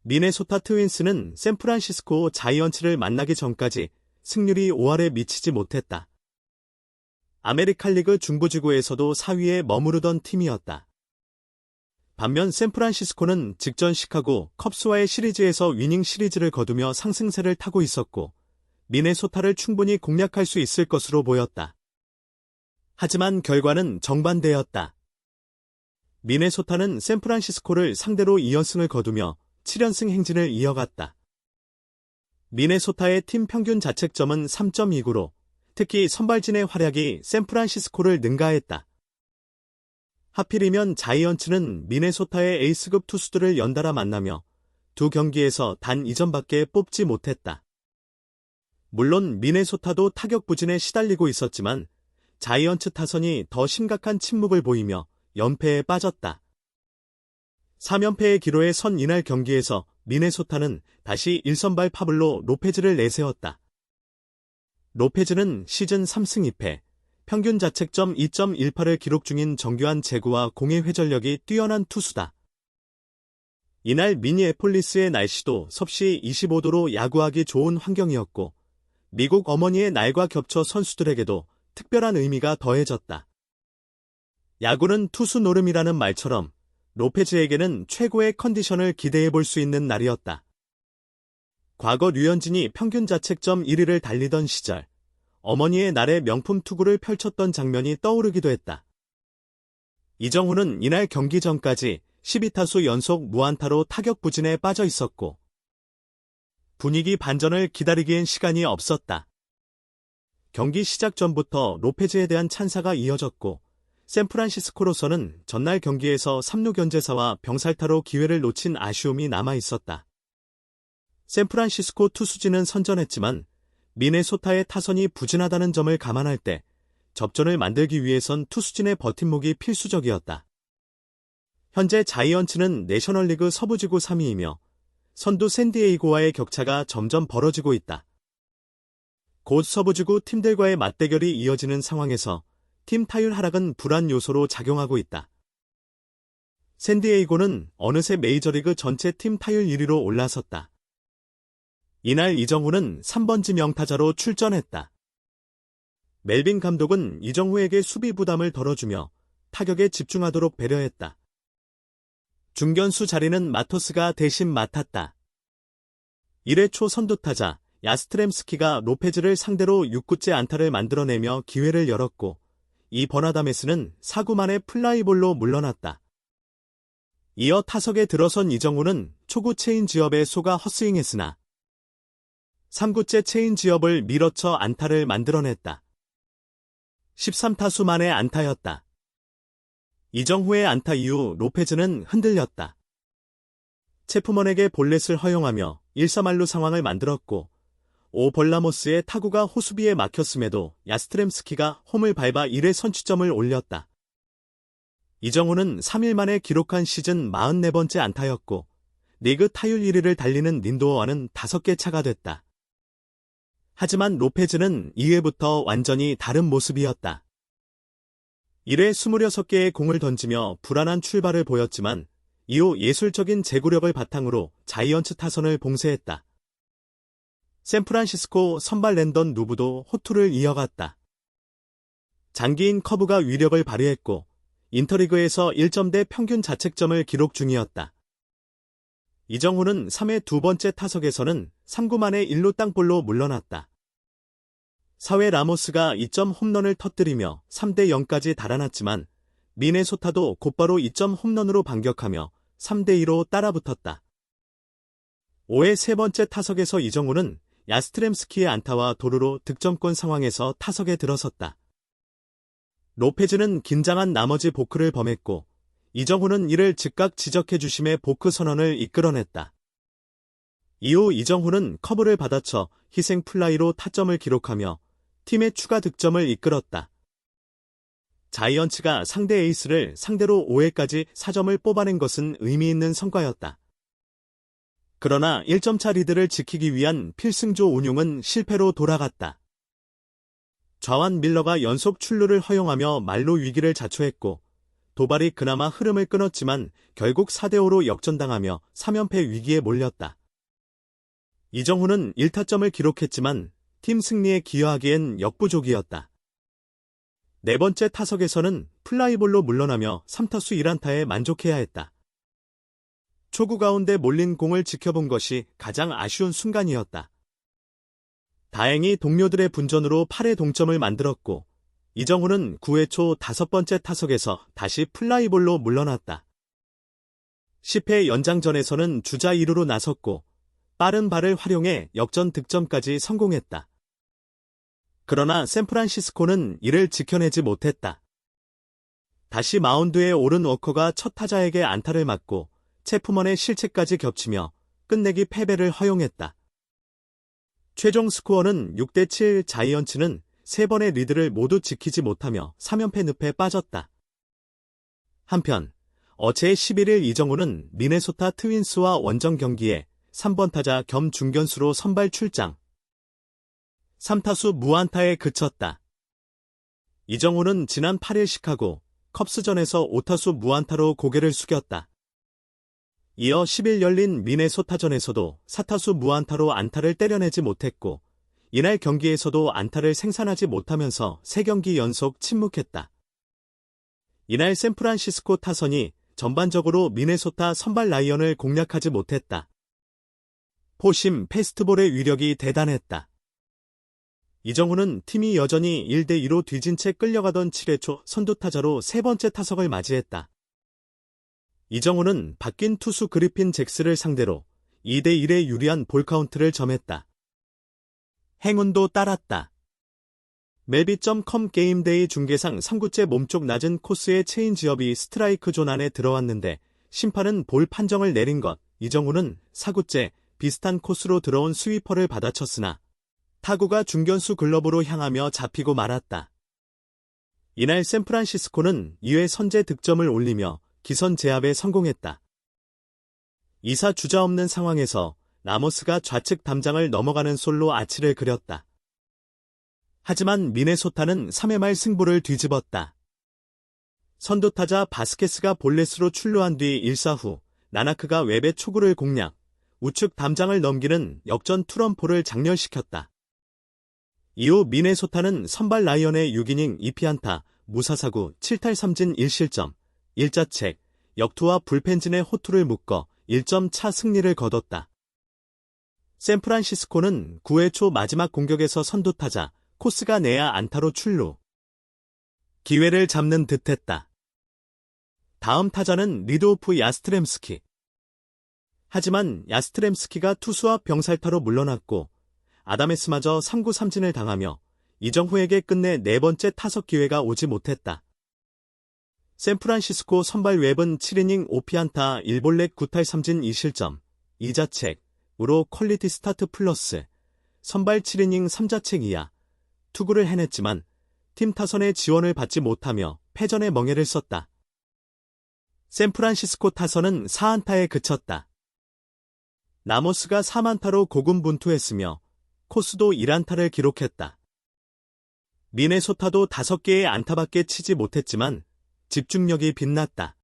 미네소타 트윈스는 샌프란시스코 자이언츠를 만나기 전까지 승률이 5할에 미치지 못했다. 아메리칸 리그 중부지구에서도 4위에 머무르던 팀이었다. 반면 샌프란시스코는 직전 시카고 컵스와의 시리즈에서 위닝 시리즈를 거두며 상승세를 타고 있었고 미네소타를 충분히 공략할 수 있을 것으로 보였다. 하지만 결과는 정반대였다. 미네소타는 샌프란시스코를 상대로 2연승을 거두며 7연승 행진을 이어갔다. 미네소타의 팀 평균 자책점은 3.29로 특히 선발진의 활약이 샌프란시스코를 능가했다. 하필이면 자이언츠는 미네소타의 에이스급 투수들을 연달아 만나며 두 경기에서 단 2점밖에 뽑지 못했다. 물론 미네소타도 타격 부진에 시달리고 있었지만 자이언츠 타선이 더 심각한 침묵을 보이며 연패에 빠졌다. 3연패의 기로에 선 이날 경기에서 미네소타는 다시 1선발 파블로 로페즈를 내세웠다. 로페즈는 시즌 3승 2패, 평균 자책점 2.18을 기록 중인 정교한 제구와 공의 회전력이 뛰어난 투수다. 이날 미니애폴리스의 날씨도 섭씨 25도로 야구하기 좋은 환경이었고 미국 어머니의 날과 겹쳐 선수들에게도 특별한 의미가 더해졌다. 야구는 투수 노름이라는 말처럼 로페즈에게는 최고의 컨디션을 기대해 볼 수 있는 날이었다. 과거 류현진이 평균 자책점 1위를 달리던 시절 어머니의 날에 명품 투구를 펼쳤던 장면이 떠오르기도 했다. 이정후는 이날 경기 전까지 12타수 연속 무안타로 타격 부진에 빠져 있었고 분위기 반전을 기다리기엔 시간이 없었다. 경기 시작 전부터 로페즈에 대한 찬사가 이어졌고 샌프란시스코로서는 전날 경기에서 3루 견제사와 병살타로 기회를 놓친 아쉬움이 남아 있었다. 샌프란시스코 투수진은 선전했지만 미네소타의 타선이 부진하다는 점을 감안할 때 접전을 만들기 위해선 투수진의 버팀목이 필수적이었다. 현재 자이언츠는 내셔널리그 서부지구 3위이며 선두 샌디에이고와의 격차가 점점 벌어지고 있다. 곧 서부지구 팀들과의 맞대결이 이어지는 상황에서 팀 타율 하락은 불안 요소로 작용하고 있다. 샌디에이고는 어느새 메이저리그 전체 팀 타율 1위로 올라섰다. 이날 이정후는 3번지 명타자로 출전했다. 멜빈 감독은 이정후에게 수비 부담을 덜어주며 타격에 집중하도록 배려했다. 중견수 자리는 마토스가 대신 맡았다. 1회 초 선두타자 야스트렘스키가 로페즈를 상대로 6구째 안타를 만들어내며 기회를 열었고 이 버나다메스는 4구 만에 플라이볼로 물러났다. 이어 타석에 들어선 이정후는 초구 체인지업에 쏘가 헛스윙했으나 3구째 체인지업을 밀어쳐 안타를 만들어냈다. 13타수 만의 안타였다. 이정후의 안타 이후 로페즈는 흔들렸다. 체프먼에게 볼넷을 허용하며 1-3할루 상황을 만들었고 오벌라모스의 타구가 호수비에 막혔음에도 야스트렘스키가 홈을 밟아 1회 선취점을 올렸다. 이정후는 3일 만에 기록한 시즌 44번째 안타였고 리그 타율 1위를 달리는 린도어와는 5개 차가 됐다. 하지만 로페즈는 2회부터 완전히 다른 모습이었다. 1회 26개의 공을 던지며 불안한 출발을 보였지만 이후 예술적인 제구력을 바탕으로 자이언츠 타선을 봉쇄했다. 샌프란시스코 선발 랜던 누브도 호투를 이어갔다. 장기인 커브가 위력을 발휘했고 인터리그에서 1점대 평균 자책점을 기록 중이었다. 이정후는 3회 두 번째 타석에서는 3구 만에 1루 땅볼로 물러났다. 4회 라모스가 2점 홈런을 터뜨리며 3대0까지 달아났지만 미네소타도 곧바로 2점 홈런으로 반격하며 3대2로 따라붙었다. 5회 세 번째 타석에서 이정후는 야스트렘스키의 안타와 도루로 득점권 상황에서 타석에 들어섰다. 로페즈는 긴장한 나머지 보크를 범했고 이정후는 이를 즉각 지적해 주심에 보크 선언을 이끌어냈다. 이후 이정후는 커브를 받아쳐 희생 플라이로 타점을 기록하며 팀의 추가 득점을 이끌었다. 자이언츠가 상대 에이스를 상대로 5회까지 4점을 뽑아낸 것은 의미 있는 성과였다. 그러나 1점차 리드를 지키기 위한 필승조 운용은 실패로 돌아갔다. 좌완 밀러가 연속 출루를 허용하며 말로 위기를 자초했고 도발이 그나마 흐름을 끊었지만 결국 4대5로 역전당하며 3연패 위기에 몰렸다. 이정후는 1타점을 기록했지만 팀 승리에 기여하기엔 역부족이었다. 네 번째 타석에서는 플라이볼로 물러나며 3타수 1안타에 만족해야 했다. 초구 가운데 몰린 공을 지켜본 것이 가장 아쉬운 순간이었다. 다행히 동료들의 분전으로 8회 동점을 만들었고 이정후는 9회 초 5번째 타석에서 다시 플라이볼로 물러났다. 10회 연장전에서는 주자 2루로 나섰고 빠른 발을 활용해 역전 득점까지 성공했다. 그러나 샌프란시스코는 이를 지켜내지 못했다. 다시 마운드에 오른 워커가 첫 타자에게 안타를 맞고 체프먼의 실책까지 겹치며 끝내기 패배를 허용했다. 최종 스코어는 6대7. 자이언츠는 3번의 리드를 모두 지키지 못하며 3연패 늪에 빠졌다. 한편 어제 11일 이정후는 미네소타 트윈스와 원정 경기에 3번 타자 겸 중견수로 선발 출장. 3타수 무안타에 그쳤다. 이정후는 지난 8일 시카고 컵스전에서 5타수 무안타로 고개를 숙였다. 이어 10일 열린 미네소타전에서도 4타수 무안타로 안타를 때려내지 못했고 이날 경기에서도 안타를 생산하지 못하면서 3경기 연속 침묵했다. 이날 샌프란시스코 타선이 전반적으로 미네소타 선발 라이언을 공략하지 못했다. 포심 패스트볼의 위력이 대단했다. 이정후는 팀이 여전히 1대2로 뒤진 채 끌려가던 7회 초 선두타자로 세 번째 타석을 맞이했다. 이정후는 바뀐 투수 그리핀 잭스를 상대로 2대1의 유리한 볼카운트를 점했다. 행운도 따랐다. 멜비.com 게임데이 중계상 3구째 몸쪽 낮은 코스의 체인지업이 스트라이크 존 안에 들어왔는데 심판은 볼 판정을 내린 것. 이정후는 4구째 비슷한 코스로 들어온 스위퍼를 받아쳤으나 타구가 중견수 글러브로 향하며 잡히고 말았다. 이날 샌프란시스코는 2회 선제 득점을 올리며 기선 제압에 성공했다. 2사 주자 없는 상황에서 라모스가 좌측 담장을 넘어가는 솔로 아치를 그렸다. 하지만 미네소타는 3회 말 승부를 뒤집었다. 선두타자 바스케스가 볼넷으로 출루한 뒤 1사 후 나나크가 웹의 초구를 공략, 우측 담장을 넘기는 역전 투런포를 장렬시켰다. 이후 미네소타는 선발 라이언의 6이닝 2피안타, 무사사구 7탈 3진 1실점, 1자책, 역투와 불펜진의 호투를 묶어 1점 차 승리를 거뒀다. 샌프란시스코는 9회 초 마지막 공격에서 선두타자 코스가 내야 안타로 출루. 기회를 잡는 듯했다. 다음 타자는 리드오프 야스트렘스키. 하지만 야스트렘스키가 투수와 병살타로 물러났고 아다메스마저 3구 3진을 당하며 이정후에게 끝내 네 번째 타석 기회가 오지 못했다. 샌프란시스코 선발 웹은 7이닝 5피안타 1볼넷 9탈 3진 2실점, 2자책으로 퀄리티 스타트 플러스, 선발 7이닝 3자책 이하, 투구를 해냈지만 팀 타선의 지원을 받지 못하며 패전의 멍해를 썼다. 샌프란시스코 타선은 4안타에 그쳤다. 라모스가 3안타로 고군분투했으며 코스도 1안타를 기록했다. 미네소타도 5개의 안타밖에 치지 못했지만 집중력이 빛났다.